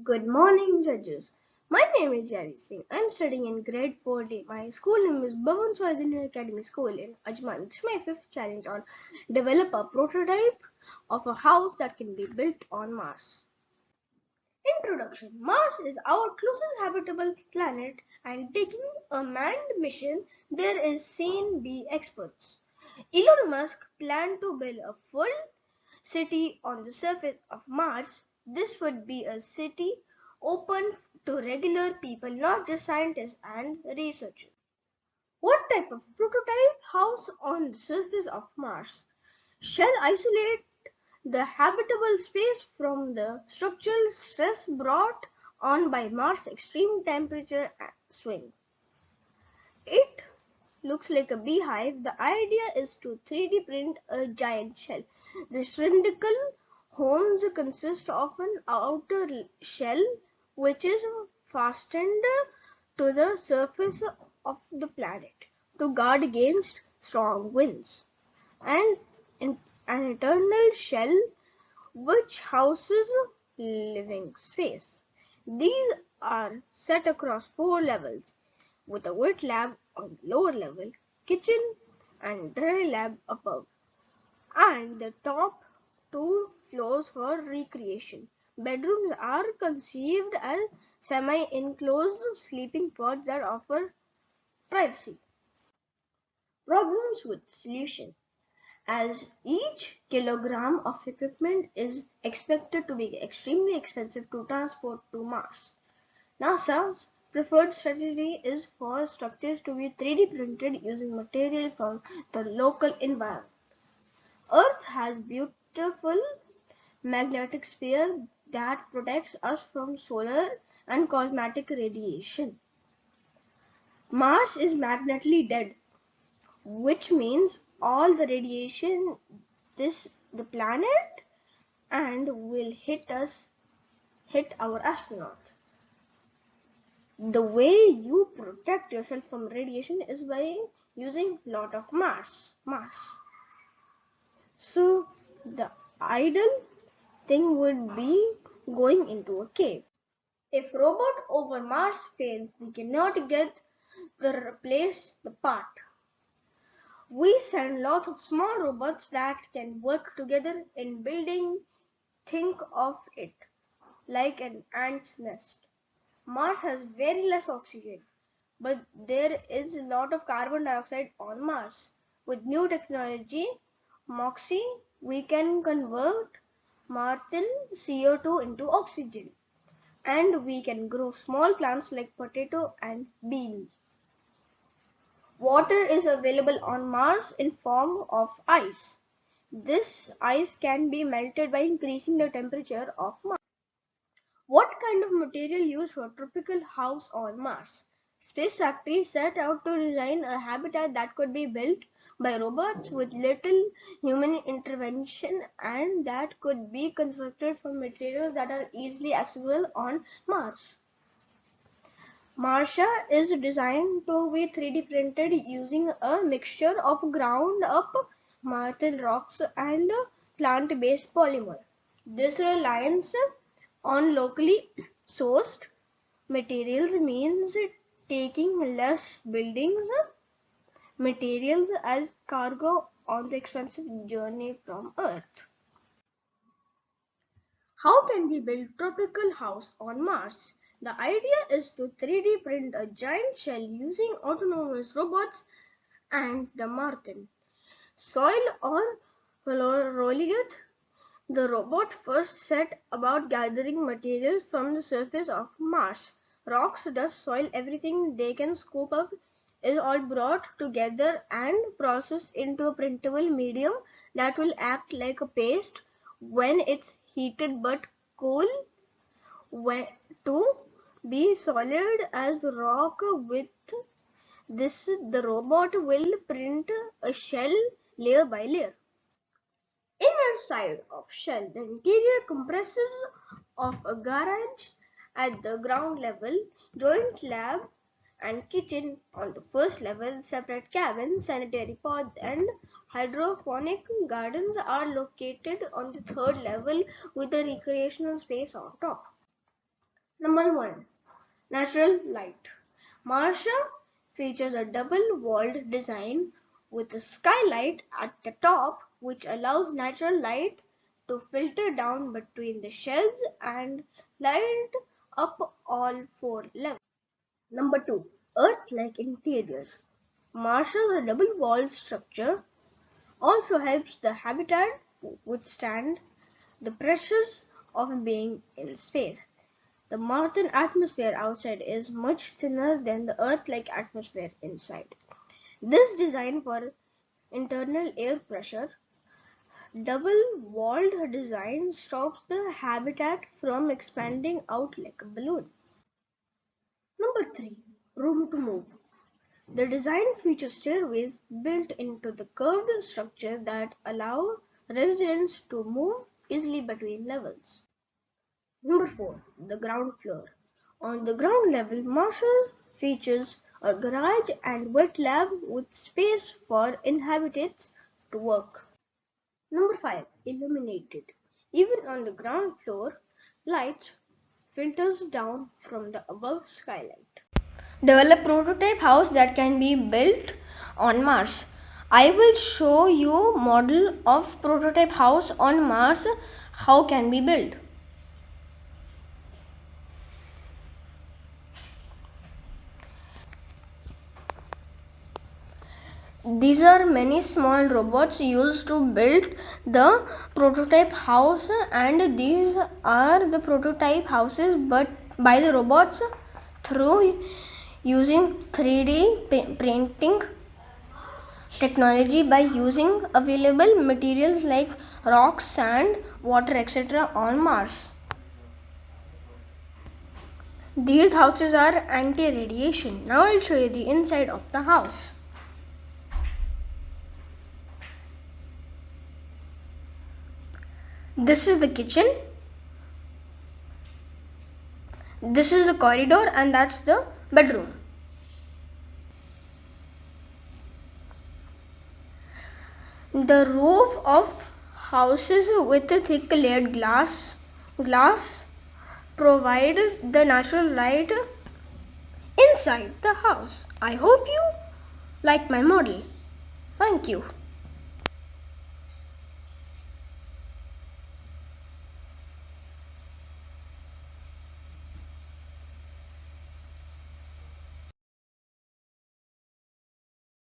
Good morning, judges. My name is Javi Singh. I'm studying in grade 4D. My school name is Bhavan Swazini Academy School in Ajman. This is my fifth challenge on develop a prototype of a house that can be built on Mars. Introduction. Mars is our closest habitable planet, and taking a manned mission there is seen by experts. Elon Musk planned to build a full city on the surface of Mars. This would be a city open to regular people, not just scientists and researchers. What type of prototype house on the surface of Mars shall isolate the habitable space from the structural stress brought on by Mars' extreme temperature swing? It looks like a beehive. The idea is to 3D print a giant shell. The cylindrical homes consist of an outer shell which is fastened to the surface of the planet to guard against strong winds, and an internal shell which houses living space. These are set across 4 levels, with a wet lab on the lower level, kitchen and dry lab above, and the top 2 floors for recreation. Bedrooms are conceived as semi-enclosed sleeping pods that offer privacy. Problems with solution. As each kilogram of equipment is expected to be extremely expensive to transport to Mars, NASA's preferred strategy is for structures to be 3D printed using material from the local environment. Earth has beautiful magnetic sphere that protects us from solar and cosmic radiation. Mars is magnetically dead, which means all the radiation the planet and will hit our astronaut. The way you protect yourself from radiation is by using lot of mass. So the ideal thing would be going into a cave. If robot over Mars fails, we cannot get the replace the part. We send lot of small robots that can work together in building. Think of it like an ant's nest. Mars has very less oxygen, but there is a lot of carbon dioxide on Mars. With new technology, MOXIE, we can convert Martian CO2 into oxygen, and we can grow small plants like potato and beans. Water is available on Mars in form of ice. This ice can be melted by increasing the temperature of Mars. What kind of material used for tropical house on Mars? Space Factory set out to design a habitat that could be built by robots with little human intervention and that could be constructed from materials that are easily accessible on Mars. Martia is designed to be 3D printed using a mixture of ground up Martian rocks and plant-based polymer. This reliance on locally sourced materials means taking less buildings materials as cargo on the expensive journey from Earth. How can we build tropical house on Mars? The idea is to 3D print a giant shell using autonomous robots and the Martian soil or Rollieth. The robot first set about gathering materials from the surface of Mars. Rocks, dust, soil, everything they can scoop up is all brought together and processed into a printable medium that will act like a paste when it's heated but cool to be solid as rock. With this, the robot will print a shell layer by layer. Inner side of shell. The interior comprises of a garage at the ground level, joint lab and kitchen on the first level, separate cabins, sanitary pods and hydroponic gardens are located on the third level with a recreational space on top. Number 1. Natural light. Marshall features a double-walled design with a skylight at the top which allows natural light to filter down between the shelves and light up all four levels. Number 2. Earth-like interiors. Marshall's double-walled structure also helps the habitat withstand the pressures of being in space. The Martian atmosphere outside is much thinner than the Earth-like atmosphere inside. This design for internal air pressure double-walled design stops the habitat from expanding out like a balloon. Number 3. Room to move. The design features stairways built into the curved structure that allow residents to move easily between levels. Number 4. The ground floor. On the ground level, Marshall features a garage and wet lab with space for inhabitants to work. Number 5. Illuminated. Even on the ground floor, light filters down from the above skylight. Develop prototype house that can be built on Mars. I will show you model of prototype house on Mars how can be built. These are many small robots used to build the prototype house, and these are the prototype houses but by the robots through using 3D printing technology by using available materials like rocks, sand, water, etc. on Mars. These houses are anti-radiation. Now I'll show you the inside of the house. This is the kitchen. This is the corridor and that's the bedroom. The roof of houses with a thick layered glass provide the natural light inside the house. I hope you like my model. Thank you.